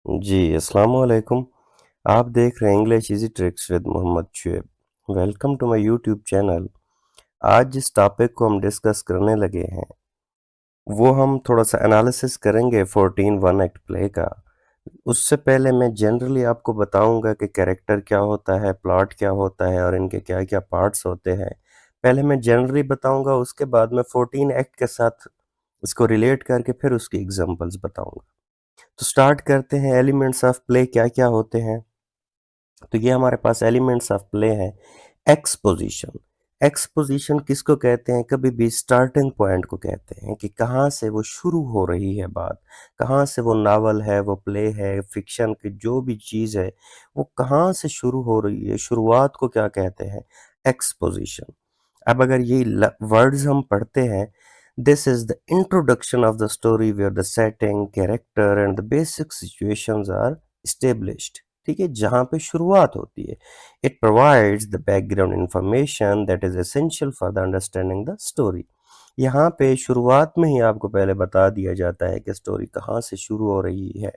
जी, अस्सलाम वालेकुम। आप देख रहे हैं English easy tricks with Mohammad Shoaib. Welcome to my YouTube channel. आज जिस टॉपिक को हम डिस्कस करने लगे हैं वो हम थोड़ा सा एनालिसिस करेंगे 14 वन एक्ट प्ले का। उससे पहले मैं जनरली आपको बताऊंगा कि कैरेक्टर क्या होता है, प्लॉट क्या होता है और इनके क्या क्या पार्ट्स होते हैं। पहले मैं जनरली बताऊंगा, उसके बाद मैं 14 एक्ट के साथ इसको रिलेट करके फिर उसकी एग्जांपल्स बताऊंगा। तो स्टार्ट करते हैं, एलिमेंट्स ऑफ प्ले क्या क्या होते हैं। तो ये हमारे पास एलिमेंट्स ऑफ प्ले हैं। एक्सपोजिशन। एक्सपोजिशन किसको कहते हैं? कभी भी स्टार्टिंग पॉइंट को कहते हैं कि कहाँ से वो शुरू हो रही है बात, कहाँ से वो नावल है, वो प्ले है, फिक्शन की जो भी चीज़ है, वो कहाँ से शुरू हो रही है, शुरुआत को क्या कहते हैं? एक्सपोजिशन। अब अगर ये वर्ड्स हम पढ़ते हैं, this is the introduction of the story where the setting, character and the basic situations are established। ठीक है, जहाँ पे शुरुआत होती है। It provides the background information that is essential for the understanding the story. यहाँ पे शुरुआत में ही आपको पहले बता दिया जाता है कि स्टोरी कहाँ से शुरू हो रही है।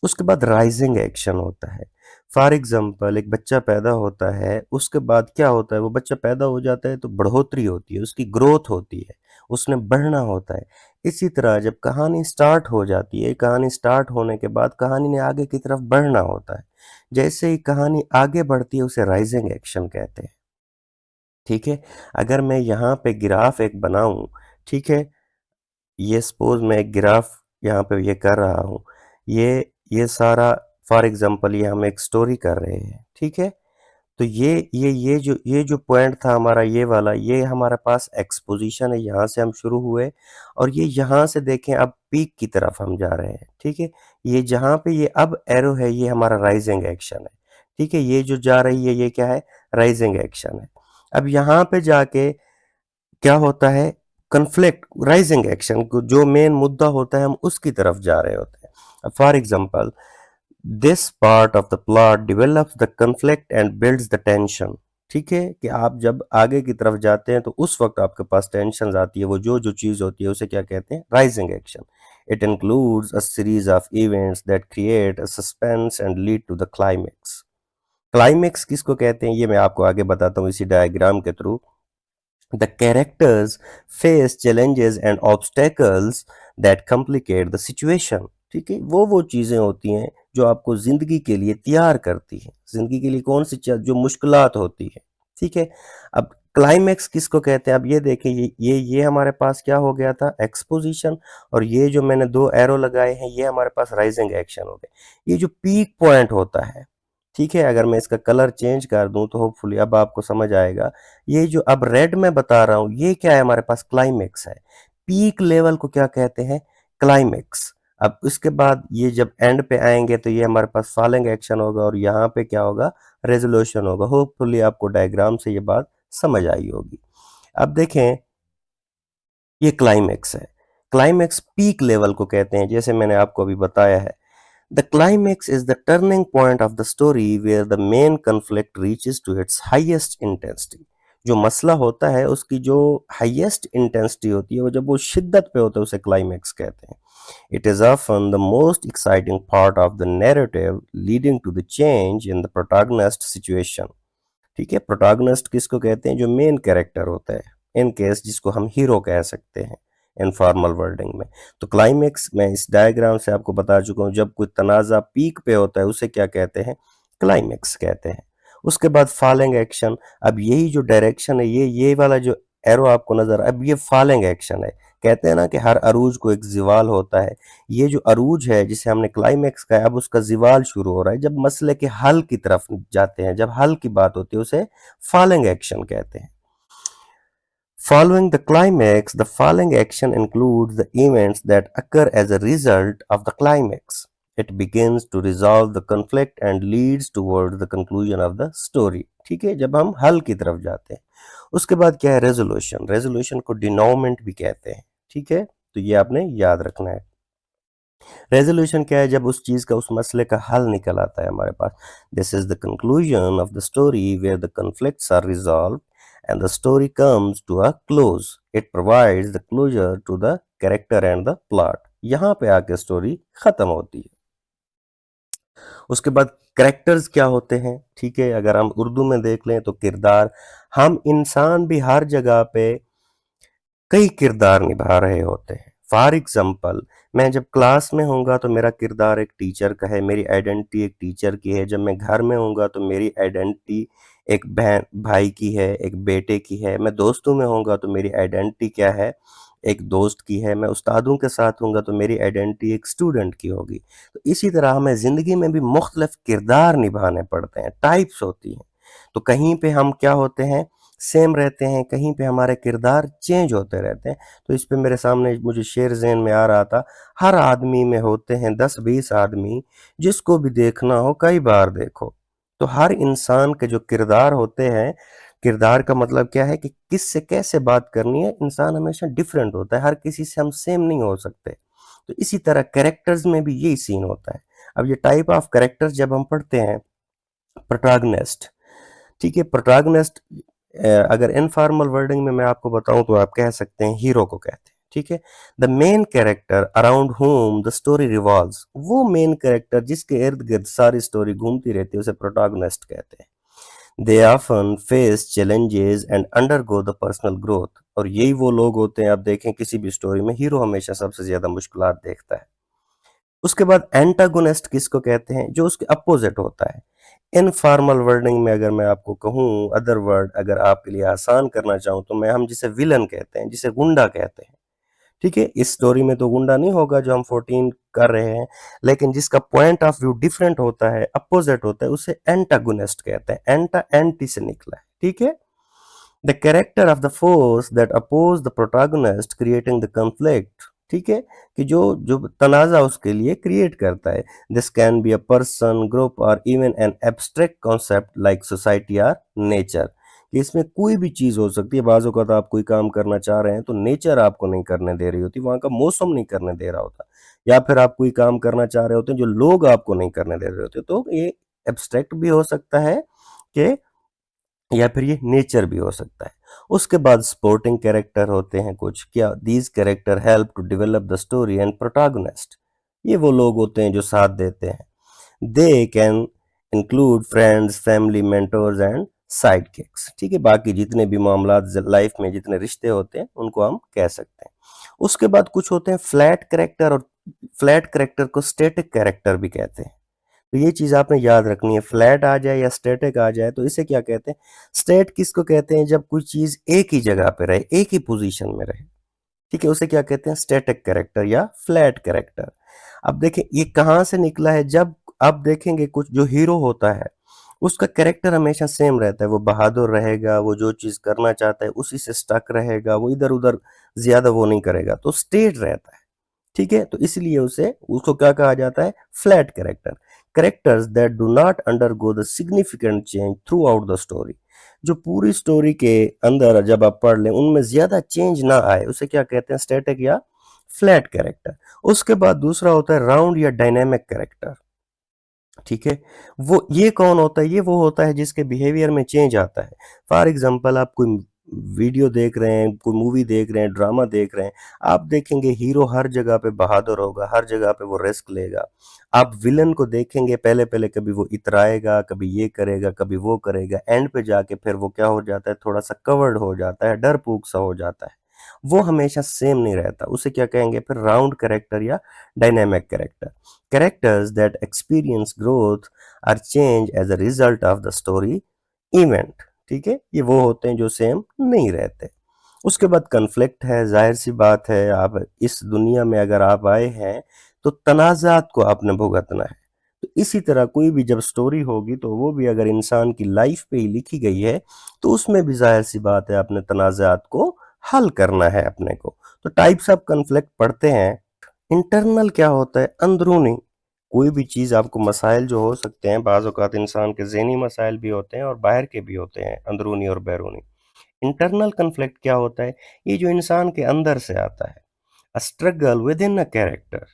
उसके बाद राइजिंग एक्शन होता है। फॉर एग्जाम्पल, एक बच्चा पैदा होता है, उसके बाद क्या होता है, वो बच्चा पैदा हो जाता है तो बढ़ोतरी होती है, उसकी ग्रोथ होती है, उसने बढ़ना होता है। इसी तरह जब कहानी स्टार्ट हो जाती है, कहानी स्टार्ट होने के बाद कहानी ने आगे की तरफ बढ़ना होता है। जैसे ही कहानी आगे बढ़ती है उसे राइजिंग एक्शन कहते हैं। ठीक है, अगर मैं यहाँ पे ग्राफ एक बनाऊं, ठीक है, ये सपोज मैं एक ग्राफ यहाँ पे ये कर रहा हूँ, ये सारा, फॉर एग्जांपल ये हम एक स्टोरी कर रहे हैं, ठीक है। तो ये जो पॉइंट था हमारा, ये वाला, ये हमारे पास एक्सपोजिशन है, यहाँ से हम शुरू हुए और ये यहाँ से देखें अब पीक की तरफ हम जा रहे हैं। ठीक है, ये जहाँ पे ये अब एरो है ये हमारा राइजिंग एक्शन है। ठीक है, ये जो जा रही है ये क्या है? राइजिंग एक्शन है। अब यहाँ पे जाके क्या होता है? कन्फ्लिक्ट, राइजिंग एक्शन को जो मेन मुद्दा होता है हम उसकी तरफ जा रहे होते हैं। For example, this part of the plot develops the conflict and builds the tension. ठीक है, कि आप जब आगे की तरफ जाते हैं तो उस वक्त आपके पास टेंशन आती है, वो जो जो चीज होती है उसे क्या कहते हैं? Rising action. It includes a series of events that create a suspense and lead to the climax. Climax किसको कहते हैं ये मैं आपको आगे बताता हूँ इसी डायग्राम के through. The characters face challenges and obstacles that complicate the situation। ठीक है, वो चीज़ें होती हैं जो आपको ज़िंदगी के लिए तैयार करती हैं। ज़िंदगी के लिए कौन सी जो मुश्किलात होती है। ठीक है, अब क्लाइमेक्स किसको कहते हैं? अब ये देखें, ये हमारे पास क्या हो गया था? एक्सपोजिशन। और ये जो मैंने दो एरो लगाए हैं ये हमारे पास राइजिंग एक्शन हो गए। ये जो पीक पॉइंट होता है, ठीक है, अगर मैं इसका कलर चेंज कर दूं तो होपफुली अब आपको समझ आएगा। ये जो अब रेड में बता रहा हूं ये क्या है? हमारे पास क्लाइमेक्स है। पीक लेवल को क्या कहते हैं? क्लाइमेक्स। अब उसके बाद ये जब एंड पे आएंगे तो ये हमारे पास फॉलिंग एक्शन होगा और यहाँ पे क्या होगा? रेजोल्यूशन होगा। होपफुली आपको डायग्राम से ये बात समझ आई होगी। अब देखें, ये क्लाइमेक्स है। क्लाइमेक्स पीक लेवल को कहते हैं, जैसे मैंने आपको अभी बताया है। The climax is the turning point of the story where the main conflict reaches to its highest intensity। जो मसला होता है उसकी जो हाईएस्ट इंटेंसिटी होती है, वो जब वो शिद्दत पे होता है उसे क्लाइमेक्स कहते हैं। It is often the most exciting part of the narrative leading to the change in the protagonist situation। ठीक है, प्रोटैगनिस्ट किसको कहते हैं? जो मेन कैरेक्टर होता है, इन केस जिसको हम हीरो कह सकते हैं इनफॉर्मल वर्डिंग में। तो क्लाइमेक्स मैं इस डायग्राम से आपको बता चुका हूँ, जब कोई तनाज़ा पीक पे होता है उसे क्या कहते हैं? क्लाइमेक्स कहते हैं। उसके बाद फॉलिंग एक्शन। अब यही जो डायरेक्शन है, ये वाला जो एरो आपको नजर, अब ये फॉलिंग एक्शन है। कहते हैं ना कि हर अरूज को एक जिवाल होता है। ये जो अरूज है जिसे हमने क्लाइमेक्स कहा, अब उसका जिवाल शुरू हो रहा है जब मसले के हल की तरफ जाते हैं, जब हल की बात होती है उसे फॉलिंग एक्शन कहते हैं। Following the climax, the following action includes the events that occur as a result of the climax. It begins to resolve the conflict and leads towards the conclusion of the story। ठीक है, जब हम हल की तरफ जाते हैं। उसके बाद क्या है? रेजोल्यूशन। रेजोल्यूशन को डिनोमेंट भी कहते हैं। ठीक है, तो ये आपने याद रखना है। रेजोल्यूशन क्या है? जब उस चीज का, उस मसले का हल निकल आता है हमारे पास। This is the conclusion of the story where the conflicts are resolve and the story comes to a close. It provides the closure to the character and the plot. यहाँ पे आके स्टोरी खत्म होती है। उसके बाद कैरेक्टर्स क्या होते हैं, ठीक है, अगर हम उर्दू में देख लें तो किरदार। हम इंसान भी हर जगह पे कई किरदार निभा रहे होते हैं। फॉर एग्जाम्पल, मैं जब क्लास में होऊंगा तो मेरा किरदार एक टीचर का है, मेरी आइडेंटिटी एक टीचर की है। जब मैं घर में होऊंगा तो मेरी आइडेंटिटी एक बहन भाई की है, एक बेटे की है। मैं दोस्तों में होऊंगा तो मेरी आइडेंटिटी क्या है, एक दोस्त की है। मैं उस्तादों के साथ होऊंगा तो मेरी आइडेंटिटी एक स्टूडेंट की होगी। तो इसी तरह हमें ज़िंदगी में भी मुख्तलिफ किरदार निभाने पड़ते हैं, टाइप्स होती हैं। तो कहीं पे हम क्या होते हैं, सेम रहते हैं, कहीं पे हमारे किरदार चेंज होते रहते हैं। तो इस पे मेरे सामने मुझे शेर ज़हन में आ रहा था, हर आदमी में होते हैं 10-20 आदमी, जिसको भी देखना हो कई बार देखो। तो हर इंसान के जो किरदार होते हैं, किरदार का मतलब क्या है कि किससे कैसे बात करनी है, इंसान हमेशा डिफरेंट होता है, हर किसी से हम सेम नहीं हो सकते। तो इसी तरह कैरेक्टर्स में भी यही सीन होता है। अब ये टाइप ऑफ कैरेक्टर्स जब हम पढ़ते हैं, प्रोटैगनिस्ट, ठीक है, प्रोटैगनिस्ट अगर इनफॉर्मल वर्डिंग में मैं आपको बताऊं तो आप कह सकते हैं हीरो को कहते हैं, ठीक है। The main character around home the story revolves, वो मेन कैरेक्टर जिसके इर्द गिर्द सारी स्टोरी घूमती रहती है, उसे प्रोटैगनिस्ट कहते हैं। They often face challenges and undergo the personal growth, और यही वो लोग होते हैं, आप देखें किसी भी स्टोरी में हीरो हमेशा सबसे ज्यादा मुश्किलात देखता है। उसके बाद एंटागोनिस्ट किसको कहते हैं, जो उसके अपोजिट होता है। इनफॉर्मल वर्डिंग में अगर मैं आपको कहूँ, अदर वर्ड अगर आपके लिए आसान करना चाहूँ, तो मैं हम जिसे विलन कहते हैं, जिसे गुंडा कहते हैं, ठीक है। इस स्टोरी में तो गुंडा नहीं होगा जो हम 14 कर रहे हैं, लेकिन जिसका पॉइंट ऑफ व्यू डिफरेंट होता है, अपोजिट होता है, उसे एंटागोनिस्ट कहते हैं। एंटा एंटी से निकला है, ठीक है। The character of the force that oppose the protagonist creating the conflict, ठीक है, कि जो जो तनाजा उसके लिए क्रिएट करता है। This can be a person, group or even an abstract concept like society or nature. कि इसमें कोई भी चीज हो सकती है। बाजू का तो आप कोई काम करना चाह रहे हैं तो नेचर आपको नहीं करने दे रही होती, वहां का मौसम नहीं करने दे रहा होता, या फिर आप कोई काम करना चाह रहे होते हैं जो लोग आपको नहीं करने दे रहे होते। तो ये एब्स्ट्रैक्ट भी हो सकता है कि, या फिर ये नेचर भी हो सकता है। उसके बाद स्पोर्टिंग कैरेक्टर होते हैं कुछ, क्या these character help to develop the story and protagonist, ये वो लोग होते हैं जो साथ देते हैं। They can include friends, family, mentors and sidekicks, ठीक है, बाकी जितने भी मामला लाइफ में जितने रिश्ते होते हैं उनको हम कह सकते हैं। उसके बाद कुछ होते हैं फ्लैट कैरेक्टर, और फ्लैट कैरेक्टर को स्टैटिक कैरेक्टर भी कहते हैं। तो ये चीज आपने याद रखनी है, फ्लैट आ जाए या स्टैटिक आ जाए तो इसे क्या कहते हैं। स्टेट किसको कहते हैं, जब कोई चीज एक ही जगह पे रहे, एक ही पोजीशन में रहे, ठीक है, उसे क्या कहते हैं, स्टैटिक कैरेक्टर या फ्लैट कैरेक्टर। अब देखें ये कहाँ से निकला है, जब आप देखेंगे कुछ जो हीरो होता है उसका कैरेक्टर हमेशा सेम रहता है, वो बहादुर रहेगा, वो जो चीज करना चाहता है उसी से स्टक रहेगा, वो इधर उधर ज्यादा वो नहीं करेगा, तो स्टेट रहता है, ठीक है। तो इसलिए उसे उसको क्या कहा जाता है, flat character. Characters that do not undergo the significant change through out the story, जो पूरी स्टोरी के अंदर जब आप पढ़ लें उनमें ज्यादा चेंज ना आए, उसे क्या कहते हैं, स्टैटिक या फ्लैट कैरेक्टर। उसके बाद दूसरा होता है राउंड या डायनेमिक कैरेक्टर, ठीक है। वो ये कौन होता है, ये वो होता है जिसके बिहेवियर में चेंज आता है। फॉर एग्जांपल, आप कोई वीडियो देख रहे हैं, कोई मूवी देख रहे हैं, ड्रामा देख रहे हैं, आप देखेंगे हीरो हर जगह पे बहादुर होगा, हर जगह पे वो रिस्क लेगा। आप विलन को देखेंगे, पहले पहले कभी वो इतराएगा, कभी ये करेगा, कभी वो करेगा, एंड पे जाके फिर वो क्या हो जाता है, थोड़ा सा कवर्ड हो जाता है, डरपोक सा हो जाता है। वो हमेशा सेम नहीं रहता, उसे क्या कहेंगे फिर, राउंड कैरेक्टर या dynamic character. Characters that experience growth are change as a result of the story event, ठीक है, ये वो होते हैं जो सेम नहीं रहते। उसके बाद कन्फ्लिक्ट है, जाहिर सी बात है, आप इस दुनिया में अगर आप आए हैं तो तनाज़ात को आपने भुगतना है। तो इसी तरह कोई भी जब स्टोरी होगी तो वो भी अगर इंसान की लाइफ पे ही लिखी गई है तो उसमें भी जाहिर सी बात है अपने तनाज़ात को हल करना है अपने को। तो टाइप्स ऑफ कन्फ्लिक्ट पढ़ते हैं। इंटरनल क्या होता है, अंदरूनी। कोई भी चीज आपको मसाइल जो हो सकते हैं, बाज़ औक़ात इंसान के ज़हनी मसाइल भी होते हैं और बाहर के भी होते हैं, अंदरूनी और बैरूनी। इंटरनल कन्फ्लिक्ट क्या होता है, ये जो इंसान के अंदर से आता है। A struggle with in a character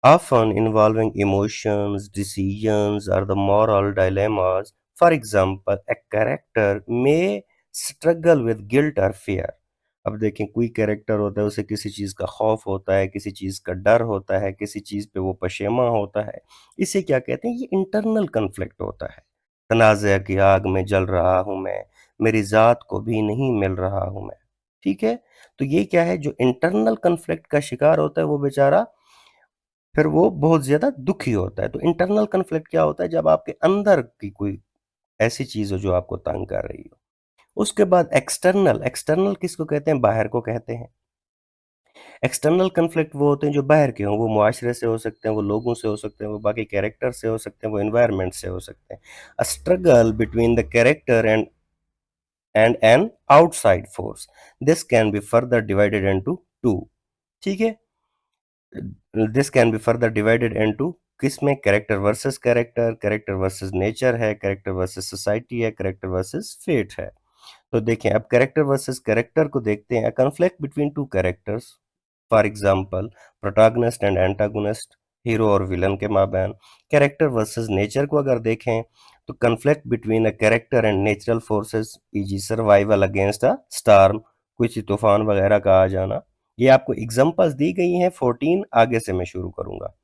often involving emotions, decisions or the moral dilemmas. For example, a character may struggle with guilt or fear, अब देखें कोई कैरेक्टर होता है उसे किसी चीज़ का खौफ होता है, किसी चीज़ का डर होता है, किसी चीज़ पे वो पशेमा होता है। इसे क्या कहते हैं? ये इंटरनल कॉन्फ्लिक्ट होता है। तनाज़े की आग में जल रहा हूँ मैं, मेरी ज़ात को भी नहीं मिल रहा हूँ मैं। ठीक है? तो ये क्या है जो इंटरनल कॉन्फ्लिक्ट का शिकार होता है वो बेचारा फिर वो बहुत ज़्यादा दुखी होता है। तो इंटरनल कॉन्फ्लिक्ट क्या होता है? जब आपके अंदर की कोई ऐसी चीज़ हो जो आपको तंग कर रही हो। उसके बाद एक्सटर्नल, एक्सटर्नल किसको कहते हैं? बाहर को कहते हैं। एक्सटर्नल कॉन्फ्लिक्ट वो होते हैं जो बाहर के हों, वो मुआशरे से हो सकते हैं, वो लोगों से हो सकते हैं, वो बाकी कैरेक्टर से हो सकते हैं, वो एनवायरनमेंट से हो सकते हैं। A struggle between the character and an outside force. This can be further divided into 2। ठीक है? This can be further divided into किसमें? Character versus character, character versus nature है, कैरेक्टर वर्सेस सोसाइटी है, character versus fate है। तो देखें अब character versus character को देखते हैं। Conflict between two characters, for example protagonist and antagonist, hero और विलन के माबैन। कैरेक्टर वर्सेस नेचर को अगर देखें तो conflict between a character and natural forces, easy survival against a storm, कुछ तूफान वगैरह का आ जाना। ये आपको एग्जांपल्स दी गई हैं 14, आगे से मैं शुरू करूंगा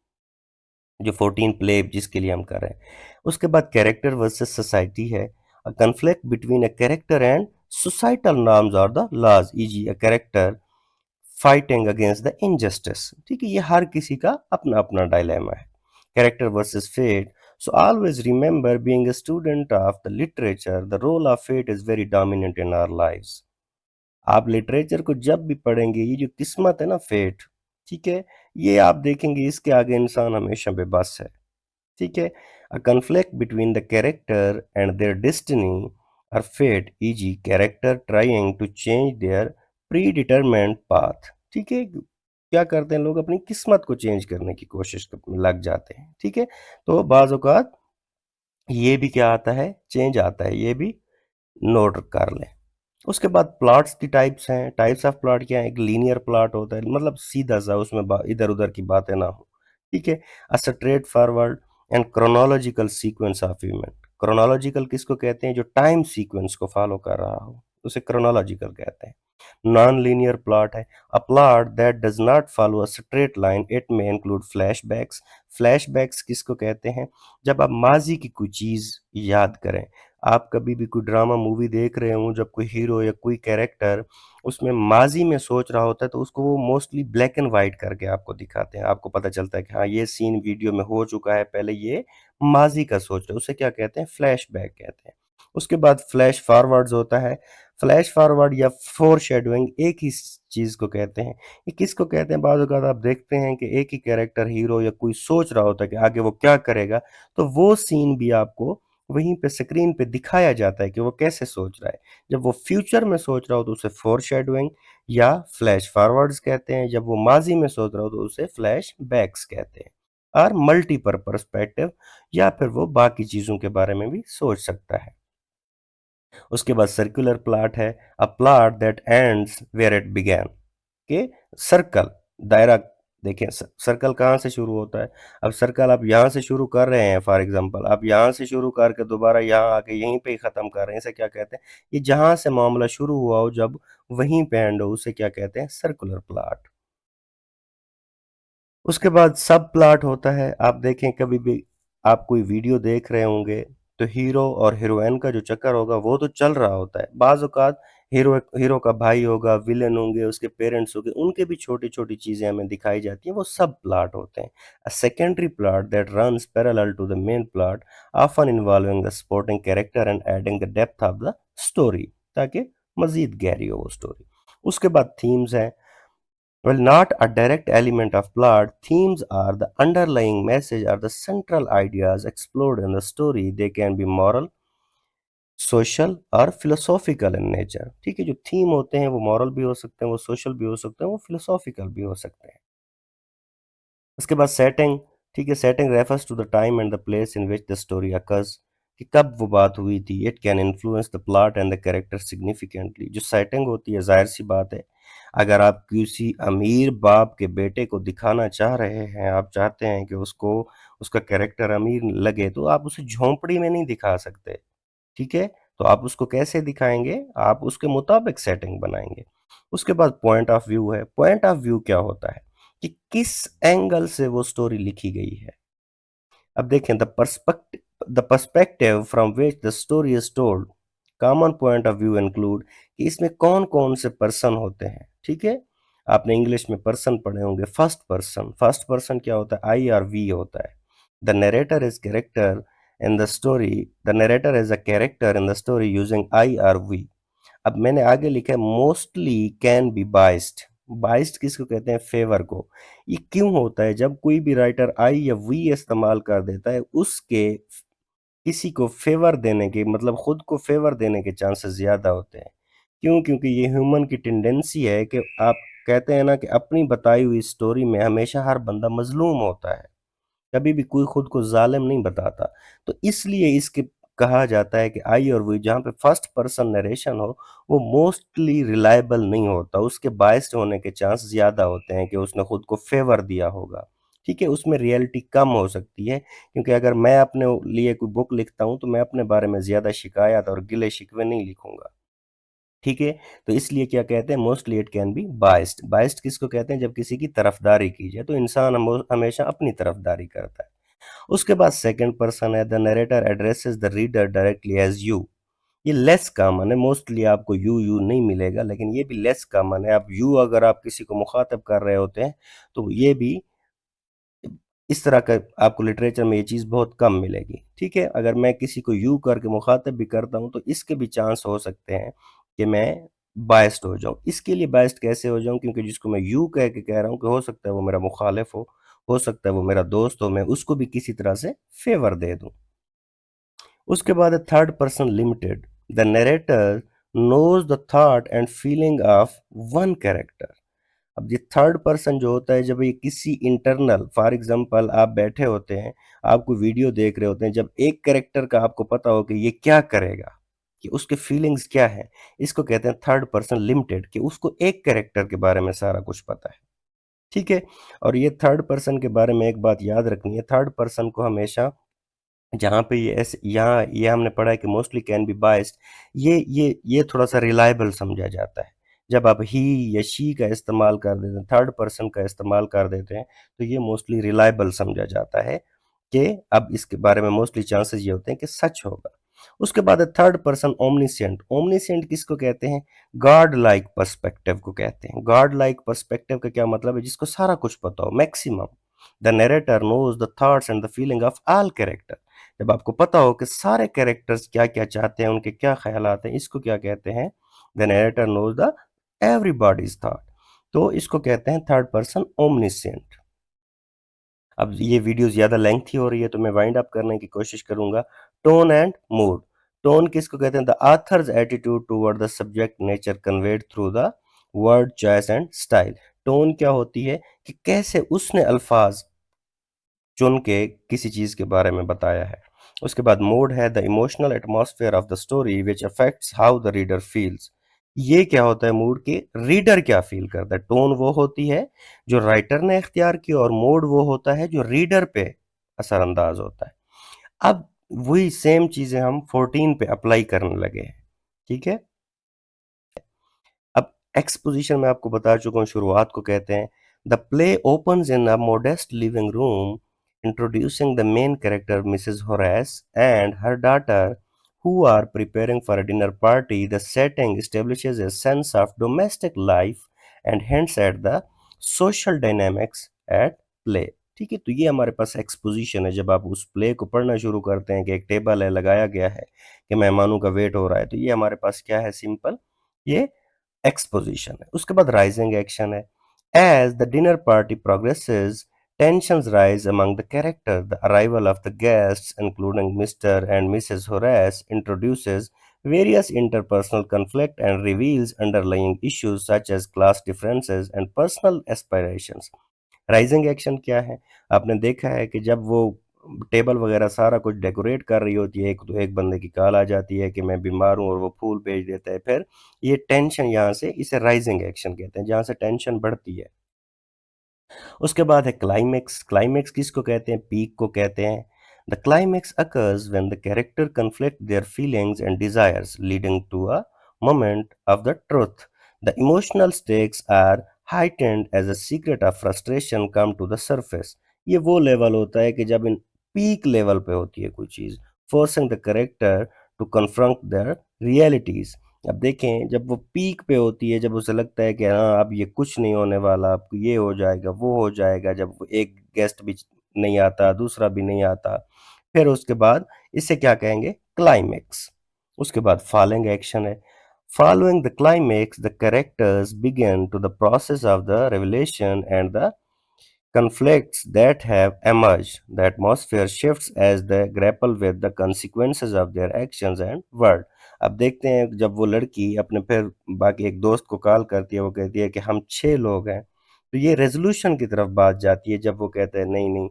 जो 14 प्ले जिसके लिए हम कर रहे हैं। उसके बाद कैरेक्टर वर्सेस सोसाइटी है। A conflict between a character and societal norms or the laws, eg a character fighting against the injustice. ठीक है? ये हर किसी का अपना अपना डायलेमा है। Character versus fate, so always remember being a student of the literature the role of fate is very dominant in our lives. आप literature को जब भी पढ़ेंगे ये जो किस्मत है ना, फेट, ठीक है, ये आप देखेंगे इसके आगे इंसान हमेशा बेबस है। ठीक है? A conflict between the character and their destiny or fate, eg character trying to change their predetermined path. ठीक है? क्या करते हैं लोग? अपनी किस्मत को चेंज करने की कोशिश में लग जाते हैं। ठीक है? तो बाज़ औक़ात ये भी क्या आता है? चेंज आता है, ये भी नोट कर लें। उसके बाद प्लॉट्स की टाइप्स हैं। टाइप्स ऑफ प्लॉट क्या है? एक लीनियर प्लॉट होता है, मतलब सीधा-सा, उसमें इधर-उधर की बातें ना हो। ठीक है? A straight forward and chronological sequence of event. Chronological किसको कहते हैं? जो टाइम सीक्वेंस को फॉलो कर रहा हो, उसे क्रोनोलॉजिकल कहते हैं। नॉन लीनियर प्लॉट है। A plot that does not follow a straight line, it may include flashbacks. Flashbacks किसको कहते हैं? जब आप माजी की कोई चीज़ याद करें, आप कभी भी कोई ड्रामा मूवी देख रहे हो, जब कोई हीरो या कोई कैरेक्टर उसमें माजी में सोच रहा होता है तो उसको वो मोस्टली ब्लैक एंड वाइट करके आपको दिखाते हैं। आपको पता चलता है कि हाँ, ये सीन वीडियो में हो चुका है पहले, ये माजी का सोच रहे हैं। उसे क्या कहते हैं? फ्लैशबैक कहते हैं। उसके बाद फ्लैश फॉरवर्ड्स होता है। फ्लैश फॉरवर्ड या फोरशैडोइंग एक ही चीज़ को कहते हैं। ये किसको कहते हैं? बाज़ औक़ात आप देखते हैं कि एक ही कैरेक्टर हीरो या कोई सोच रहा होता है कि आगे वो क्या करेगा, तो वो सीन भी आपको वहीं पे स्क्रीन पे दिखाया जाता है कि वो कैसे सोच रहा है। जब वो फ्यूचर में सोच रहा हो तो उसे फोरशैडोइंग या फ्लैश फॉरवर्ड्स कहते हैं। जब वो माज़ी में सोच रहा हो तो उसे फ्लैश बैक्स कहते हैं। और मल्टीपल पर्सपेक्टिव, या फिर वो बाकी चीज़ों के बारे में भी सोच सकता है। उसके बाद सर्कुलर प्लॉट है। A plot that ends where it began. के सर्कल, दायरा, देखें सर्कल कहाँ से शुरू होता है? अब सर्कल आप यहाँ से शुरू कर रहे हैं, फॉर एग्जांपल आप यहाँ से शुरू करके दोबारा यहाँ आके यहीं पे ही ख़त्म कर रहे हैं, इसे क्या कहते हैं? ये जहाँ से मामला शुरू हुआ हो जब वहीं पे एंड हो, उसे क्या कहते हैं? Circular plot. उसके बाद सब प्लॉट होता है। आप देखें कभी भी आप कोई वीडियो देख रहे होंगे तो हीरो और हीरोइन का जो चक्कर होगा वो तो चल रहा होता है। बाज़ औक़ात हीरो हीरो का भाई होगा, विलेन होंगे, उसके पेरेंट्स होंगे, उनके भी छोटी-छोटी चीज़ें हमें दिखाई जाती हैं, वो सब प्लॉट होते हैं। A secondary plot that runs parallel to the main plot, often involving the supporting character and adding the depth of the story, ताकि मज़ीद गहरी हो वो स्टोरी। उसके बाद थीम्स हैं। Well, not a direct element of plot, themes are the underlying message or the central ideas explored in the story. They can be moral, social और philosophical in nature। ठीक है? जो थीम होते हैं वो मॉरल भी हो सकते हैं, वो सोशल भी हो सकते हैं, वो फिलोसॉफिकल भी हो सकते हैं। उसके बाद सेटिंग, ठीक है, setting refers to the time and the place in which the story occurs, कि कब वो बात हुई थी। It can influence the plot and the character significantly. जो सेटिंग होती है, जाहिर सी बात है, अगर आप किसी अमीर बाप के बेटे को दिखाना चाह रहे हैं, आप चाहते हैं कि उसको उसका कैरेक्टर अमीर लगे, तो आप उसे झोंपड़ी में नहीं दिखा सकते। ठीक है? तो आप उसको कैसे दिखाएंगे? आप उसके मुताबिक सेटिंग बनाएंगे। उसके बाद पॉइंट ऑफ व्यू है। पॉइंट ऑफ व्यू क्या होता है कि किस एंगल से वो स्टोरी लिखी गई है। अब देखें, the perspective from which the story is told. Common point of view include कि इसमें कौन कौन से पर्सन होते हैं। ठीक है, आपने इंग्लिश में पर्सन पढ़े होंगे। फर्स्ट पर्सन क्या होता है? आई और वी होता है। The narrator is character in the story the narrator is a character in the story using I और वी। अब मैंने आगे लिखा है mostly can be biased. Biased किसको कहते हैं? फेवर को। ये क्यों होता है? जब कोई भी राइटर आई या वी इस्तेमाल कर देता है, उसके किसी को फेवर देने के मतलब खुद को फेवर देने के चांसेस ज़्यादा होते हैं। क्यों? क्योंकि ये ह्यूमन की टेंडेंसी है कि आप कहते हैं ना कि अपनी बताई हुई स्टोरी में हमेशा हर बंदा मजलूम होता है। कभी भी कोई खुद को ज़ालिम नहीं बताता। तो इसलिए इसके कहा जाता है कि आई और वी जहाँ पे फर्स्ट पर्सन नरेशन हो, वो मोस्टली रिलायबल नहीं होता। उसके बायस्ड होने के चांस ज़्यादा होते हैं कि उसने खुद को फेवर दिया होगा। ठीक है? उसमें रियलिटी कम हो सकती है, क्योंकि अगर मैं अपने लिए कोई बुक लिखता हूँ, तो मैं अपने बारे में ज़्यादा शिकायत और गिले-शिकवे नहीं लिखूँगा। ठीक है? तो इसलिए क्या कहते हैं, mostly it can be biased. Biased किसको कहते हैं? जब किसी की तरफदारी की जाए, तो इंसान हमेशा अपनी तरफदारी करता है। उसके बाद सेकंड पर्सन है, the narrator addresses the reader directly as you. ये लेस कॉमन है। मोस्टली आपको यू नहीं मिलेगा, लेकिन ये भी लेस कॉमन है। आप यू अगर आप किसी को मुखातब कर रहे होते हैं, तो ये भी इस तरह का आपको लिटरेचर में ये चीज़ बहुत कम मिलेगी। ठीक है? अगर मैं किसी को यू करके मुखातब भी करता हूँ, तो इसके भी चांस हो सकते हैं कि मैं बायस्ड हो जाऊँ। इसके लिए बायस्ड कैसे हो जाऊँ? क्योंकि जिसको मैं यू कह के कह रहा हूँ कि हो सकता है वो मेरा मुखालिफ हो सकता है वो मेरा दोस्त हो, मैं उसको भी किसी तरह से फेवर दे दूँ। उसके बाद है third person limited. The narrator knows the thought and feeling of one character. अब ये थर्ड पर्सन जो होता है, जब ये किसी इंटरनल, फॉर एग्जांपल आप बैठे होते हैं, आप कोई वीडियो देख रहे होते हैं, जब एक कैरेक्टर का आपको पता हो कि ये क्या करेगा, कि उसके फीलिंग्स क्या है, इसको कहते हैं थर्ड पर्सन लिमिटेड, कि उसको एक कैरेक्टर के बारे में सारा कुछ पता है। ठीक है? और ये थर्ड पर्सन के बारे में एक बात याद रखनी है, थर्ड पर्सन को हमेशा जहाँ पे ये ऐसे यहाँ ये हमने पढ़ा है कि मोस्टली कैन बी बायस्ड, ये थोड़ा-सा रिलायबल समझा जाता है। जब आप ही या शी का इस्तेमाल कर देते हैं, थर्ड पर्सन का इस्तेमाल कर देते हैं, तो ये मोस्टली रिलायबल समझा जाता है कि अब इसके बारे में मोस्टली चांसेस ये होते हैं कि सच होगा। उसके बाद है थर्ड पर्सन ओमनिसेंट। ओमनिसेंट किसको कहते हैं? गॉड लाइक पर्सपेक्टिव को कहते हैं। गॉड लाइक पर्सपेक्टिव का क्या मतलब है? जिसको सारा कुछ पता हो, maximum. The narrator knows the thoughts and the feeling of all character. जब आपको पता हो कि सारे कैरेक्टर्स क्या-क्या चाहते हैं, उनके क्या ख़्यालात हैं, इसको क्या कहते हैं? The narrator knows the everybody's thought. तो इसको कहते हैं थर्ड पर्सन ओमनिसेंट। अब ये वीडियो ज़्यादा लेंथी हो रही है, तो मैं वाइंड अप करने की कोशिश करूँगा। Tone and mood. टोन किसको कहते हैं? The author's attitude toward the subject nature conveyed through the word choice and style. Tone क्या होती है कि कैसे उसने अल्फाज चुन के किसी चीज़ के बारे में बताया है। उसके बाद मूड है the emotional atmosphere of the story which affects how the reader feels. ये क्या होता है मूड? के रीडर क्या फील करता है। टोन वो होती है जो राइटर ने इख्तियार की, और मूड वो होता है जो रीडर पे असरअंदाज होता है। अब वही सेम चीज़ें हम 14 पे अप्लाई करने लगे हैं। ठीक है? अब एक्सपोजिशन में आपको बता चुका हूँ, शुरुआत को कहते हैं। The play opens in a modest living room introducing the main character Mrs Horace and her daughter who are preparing for a dinner party. The setting establishes a sense of domestic life and hints at the social dynamics at play. ठीक है? तो ये हमारे पास exposition है। जब आप उस play को पढ़ना शुरू करते हैं कि एक टेबल है, लगाया गया है कि मेहमानों का वेट हो रहा है, तो ये हमारे पास क्या है? सिंपल ये एक्सपोजिशन है। उसके बाद राइजिंग एक्शन है। As the dinner party progresses tensions rise among the characters. The arrival of the guests, including Mr. and Mrs. Horace, introduces various interpersonal conflict and reveals underlying issues such as class differences and personal aspirations. Rising action क्या है? आपने देखा है कि जब वो table वगैरह सारा कुछ डेकोरेट कर रही होती है, एक तो एक बंदे की कॉल आ जाती है कि मैं बीमार हूँ, और वो फूल भेज देता है। फिर ये टेंशन, यहाँ से इसे राइजिंग एक्शन कहते हैं, जहाँ से टेंशन बढ़ती है। उसके बाद है क्लाइमेक्स। क्लाइमेक्स किसको कहते हैं? पीक को कहते हैं। The climax occurs when the character conflict their feelings and desires leading to a moment of the truth. The emotional stakes are heightened as a secret of frustration come to the surface. ये वो level होता है कि जब in peak level पे होती है कोई चीज़, forcing the character to confront their realities. अब देखें जब वो पीक पे होती है, जब उसे लगता है कि हाँ अब ये कुछ नहीं होने वाला, अब ये हो जाएगा, वो हो जाएगा, जब वो एक गेस्ट भी नहीं आता, दूसरा भी नहीं आता, फिर उसके बाद इसे क्या कहेंगे? क्लाइमेक्स। उसके बाद फॉलोइंग एक्शन है। Following the climax, the characters begin to the process of the revelation and the conflicts that have emerged. The atmosphere shifts as they grapple with the consequences of their actions and word. अब देखते हैं जब वो लड़की अपने फिर बाकी एक दोस्त को कॉल करती है, वो कहती है कि हम 6 लोग हैं, तो ये रेजोल्यूशन की तरफ बात जाती है जब वो कहते हैं नहीं नहीं,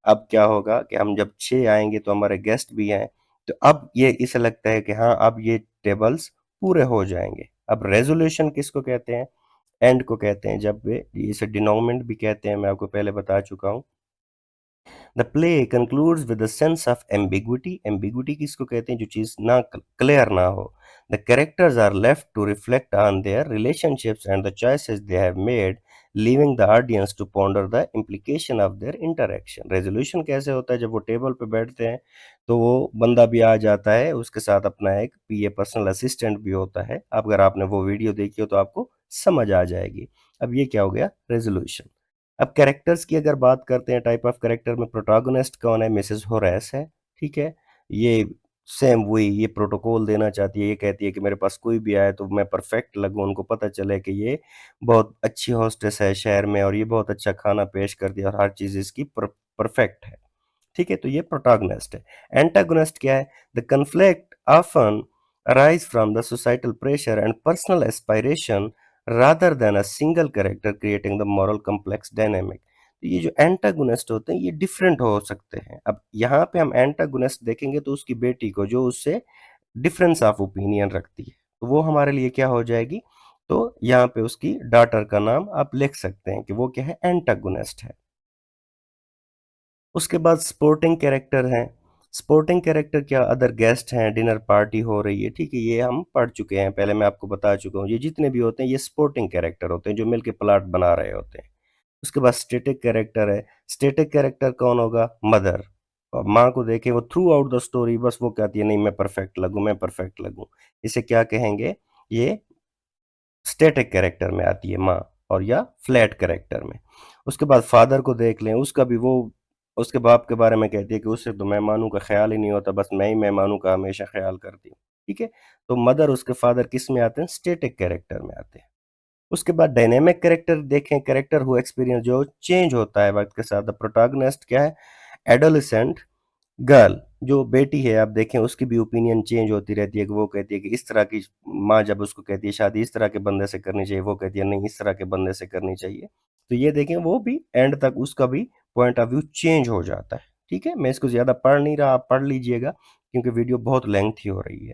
अब क्या होगा कि हम जब 6 आएंगे तो हमारे गेस्ट भी हैं, तो अब ये इसे लगता है कि हाँ अब ये टेबल्स पूरे हो जाएंगे। अब रेजोल्यूशन किसको कहते हैं? एंड को कहते हैं। जब वे इसे डिनोमेंट भी कहते हैं, मैं आपको पहले बता चुका हूँ। The play concludes with a sense of ambiguity. Ambiguity किसको कहते हैं? जो चीज़ ना क्लियर ना हो। The characters are left to reflect on their relationships and the choices they have made, leaving the audience to ponder the implication of their interaction. Resolution कैसे होता है? जब वो टेबल पे बैठते हैं तो वो बंदा भी आ जाता है, उसके साथ अपना एक पीए पर्सनल असिस्टेंट भी होता है। अगर आपने वो वीडियो देखी हो तो आपको समझ आ जाएगी। अब ये क्या हो गया? रेजोल्यूशन। अब कैरेक्टर्स की अगर बात करते हैं, टाइप ऑफ कैरेक्टर में प्रोटोगोनिस्ट कौन है? मिसेस होरेस है, ठीक है। ये सेम वही, ये प्रोटोकॉल देना चाहती है, ये कहती है कि मेरे पास कोई भी आए तो मैं परफेक्ट लगूं, उनको पता चले कि ये बहुत अच्छी हॉस्टेस है शहर में और ये बहुत अच्छा खाना पेश करती है और हर चीज़ इसकी परफेक्ट है, ठीक है। तो ये प्रोटैगनिस्ट है। एंटागोनिस्ट क्या है? The conflict often arise from the societal pressure and personal aspiration rather than a single character creating the moral complex dynamic. तो ये जो एंटागोनिस्ट होते हैं ये डिफरेंट हो सकते हैं। अब यहाँ पे हम एंटागोनिस्ट देखेंगे तो उसकी बेटी को जो उससे डिफरेंस ऑफ ओपिनियन रखती है, तो वो हमारे लिए क्या हो जाएगी? तो यहाँ पे उसकी डॉटर का नाम आप लिख सकते हैं कि वो क्या है? एंटागोनिस्ट है। उसके बाद स्पोर्टिंग कैरेक्टर हैं। स्पोर्टिंग कैरेक्टर क्या? अदर गेस्ट हैं, डिनर पार्टी हो रही है, ठीक है, ये हम पढ़ चुके हैं, पहले मैं आपको बता चुका हूँ। ये जितने भी होते हैं ये स्पोर्टिंग कैरेक्टर होते हैं जो मिलके प्लॉट बना रहे होते हैं। उसके बाद स्टैटिक कैरेक्टर है। स्टैटिक कैरेक्टर कौन होगा? मदर। और माँ को देखें, वो थ्रू आउट द स्टोरी बस वो कहती है नहीं मैं परफेक्ट लगूँ, मैं परफेक्ट लगूँ। इसे क्या कहेंगे? ये स्टैटिक कैरेक्टर में आती है माँ, और या फ्लैट कैरेक्टर में। उसके बाद फादर को देख लें, उसका भी वो उसके बाप के बारे में कहती है कि उससे तो मेहमानों का ख्याल ही नहीं होता, बस मैं ही मेहमानों का हमेशा ख्याल करती हूँ, ठीक है। तो मदर उसके फादर किस में आते हैं? स्टैटिक कैरेक्टर में आते हैं। उसके बाद डायनेमिक कैरेक्टर देखें, कैरेक्टर हु एक्सपीरियंस जो चेंज होता है वक्त के साथ। द प्रोटैगनिस्ट क्या है? एडोलेसेंट गर्ल, जो बेटी है, आप देखें उसकी भी ओपिनियन चेंज होती रहती है कि वो कहती है कि इस तरह की, माँ जब उसको कहती है शादी इस तरह के बंदे से करनी चाहिए, वो कहती है नहीं इस तरह के बंदे से करनी चाहिए। तो ये देखें वो भी एंड तक उसका भी पॉइंट ऑफ व्यू चेंज हो जाता है, ठीक है। मैं इसको ज़्यादा पढ़ नहीं रहा, आप पढ़ लीजिएगा क्योंकि वीडियो बहुत लेंथी हो रही है।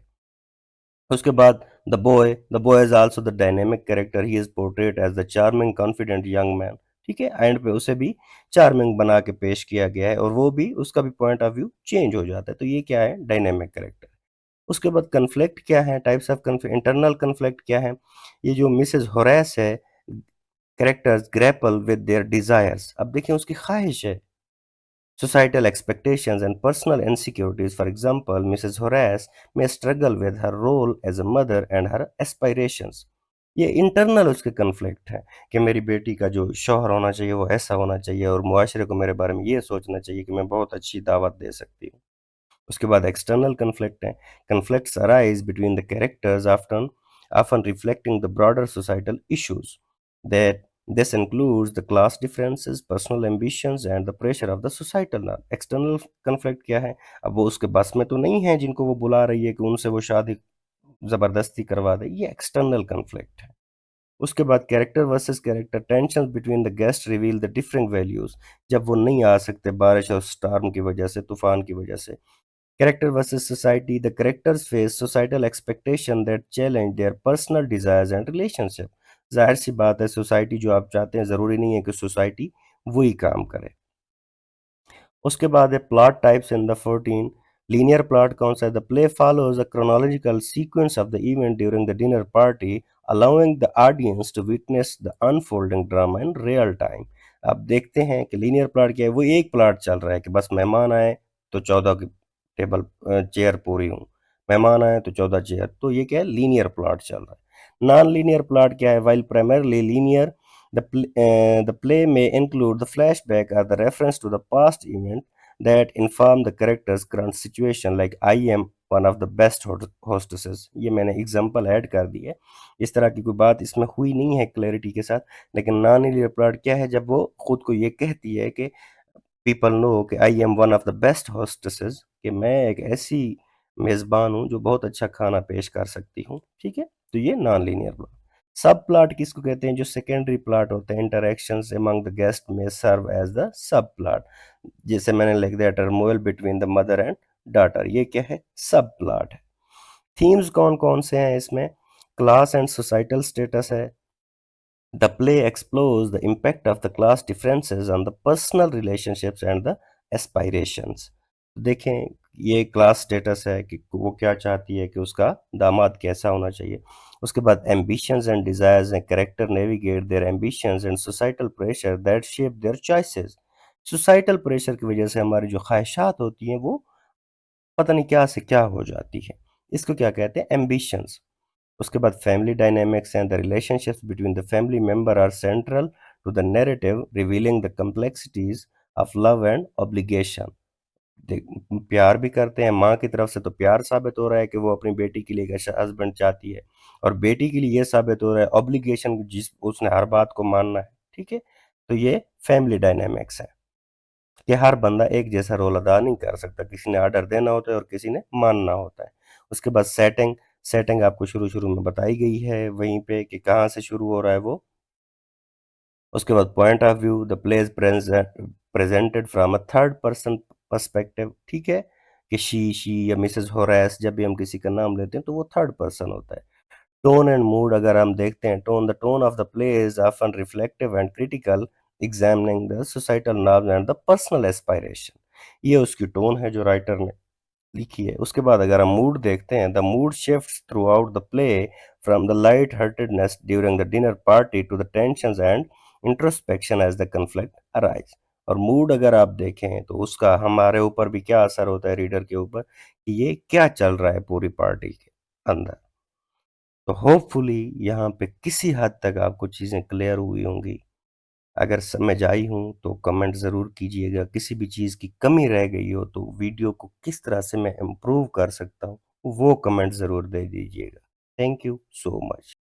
उसके बाद the boy is also the dynamic character, he is portrait as the charming confident young man, ठीक है। एंड पे उसे भी चार्मिंग बना के पेश किया गया है और वो भी उसका भी पॉइंट ऑफ व्यू चेंज हो जाता है। तो ये क्या है? Dynamic character. उसके बाद कन्फ्लिक्ट क्या है? Types of conflict. Internal conflict क्या है? ये जो मिसेस होरेस है, characters grapple with their desires. अब देखिए उसकी ख्वाहिश है, societal expectations and personal insecurities. For example, Mrs. Horace may struggle with her role as a mother and her aspirations. ये इंटरनल उसके कन्फ्लिक्ट है कि मेरी बेटी का जो शौहर होना चाहिए वो ऐसा होना चाहिए और मुआशरे को मेरे बारे में ये सोचना चाहिए कि मैं बहुत अच्छी दावत दे सकती हूँ। उसके बाद एक्सटर्नल कन्फ्लिक्ट है। Conflicts arise between the characters often reflecting the broader societal issues. That this includes the class differences, personal ambitions and the pressure of the societal norm. External conflict क्या है? अब वो उसके बस में तो नहीं है जिनको वो बुला रही है कि उनसे वो शादी जबरदस्ती करवा दे, ये एक्सटर्नल कन्फ्लिक्ट है। उसके बाद character versus character, tension between the guest reveal the different values. जब वो नहीं आ सकते बारिश और स्टॉर्म की वजह से, तूफान की वजह से। Character versus society. The characters face societal expectation that challenge their personal desires and relationship. जाहिर सी बात है, सोसाइटी जो आप चाहते हैं ज़रूरी नहीं है कि सोसाइटी वही काम करे। उसके बाद है plot types in the 14 linear plot कौन सा है? The play follows a chronological sequence of the event during the dinner party, allowing the audience to witness the unfolding drama in real time. आप देखते हैं कि लीनियर प्लॉट क्या है, वो एक प्लॉट चल रहा है कि बस मेहमान आए तो 14 की टेबल चेयर पूरी हूँ, मेहमान आए तो 14 चेयर, तो ये क्या है, लीनियर प्लॉट चल रहा है। नॉन लीनियर प्लॉट क्या है? While primarily linear, the play may include the flashback or the reference to the past event that inform the character's current situation, like I am one of the best hostesses। ये मैंने example add कर दी है। इस तरह की कोई बात इसमें हुई नहीं है क्लैरिटी के साथ, लेकिन नॉन लीनियर प्लॉट क्या है? जब वो खुद को ये कहती है कि पीपल नो कि I am one of the best hostesses, कि मैं एक ऐसी मेज़बान हूँ जो बहुत अच्छा खाना पेश कर सकती हूँ, ठीक है? तो ये नॉन लीनियर प्लॉट। सब प्लॉट किसको कहते हैं? जो सेकेंडरी प्लॉट होते हैं, इंटरैक्शंस अमंग द गेस्ट में serve as the subplot. जैसे मैंने लिख दिया turmoil between the mother and daughter, ये क्या है? सब प्लॉट है। थीम्स कौन कौन से हैं इसमें? क्लास एंड सोसाइटल स्टेटस है। The play explores the impact of the class differences on the personal relationships and the aspirations। देखें, ये क्लास स्टेटस है कि वो क्या चाहती है कि उसका दामाद कैसा होना चाहिए। उसके बाद ambitions and desires हैं, character navigate their ambitions and societal pressure that shape their choices। Societal pressure की वजह से हमारी जो ख्वाहिशात होती हैं वो पता नहीं क्या से क्या हो जाती है। इसको क्या कहते हैं? एम्बिशंस। उसके बाद family dynamics and the relationships between the family member are central to the narrative, revealing the complexities of love and obligation. प्यार भी करते हैं माँ की तरफ से, तो प्यार साबित हो रहा है कि वो अपनी बेटी के लिए एक अच्छा हस्बैंड चाहती है, और बेटी के लिए ये साबित हो रहा है ऑब्लिगेशन, जिस उसने हर बात को मानना है, ठीक है? तो ये फैमिली डायनेमिक्स है कि हर बंदा एक जैसा रोल अदा नहीं कर सकता, किसी ने ऑर्डर देना होता है और किसी ने मानना होता है। उसके बाद सेटिंग, सेटिंग आपको शुरू-शुरू में बताई गई है वहीं पे कि कहाँ से शुरू हो रहा है वो। उसके बाद point of view, the play is presented from a third person perspective, ठीक है? कि शी या मिसेज़ होरेस, जब भी हम किसी का नाम लेते हैं तो वो थर्ड पर्सन होता है। टोन एंड मूड अगर हम देखते हैं, the tone of the play is often reflective and critical, examining the societal norms and the personal aspiration. ये उसकी टोन है जो राइटर ने लिखी है। उसके बाद अगर हम मूड देखते हैं, the mood shifts throughout the play from the lightheartedness during the dinner party to the tensions and introspection as the conflict arise. और मूड अगर आप देखें तो उसका हमारे ऊपर भी क्या असर होता है, रीडर के ऊपर, कि ये क्या चल रहा है पूरी पार्टी के अंदर। तो होपफुली यहाँ पे किसी हद तक आपको चीज़ें क्लियर हुई होंगी। अगर समझ आई हों तो कमेंट ज़रूर कीजिएगा। किसी भी चीज़ की कमी रह गई हो तो वीडियो को किस तरह से मैं इम्प्रूव कर सकता हूँ, वो कमेंट ज़रूर दे दीजिएगा। Thank you so much.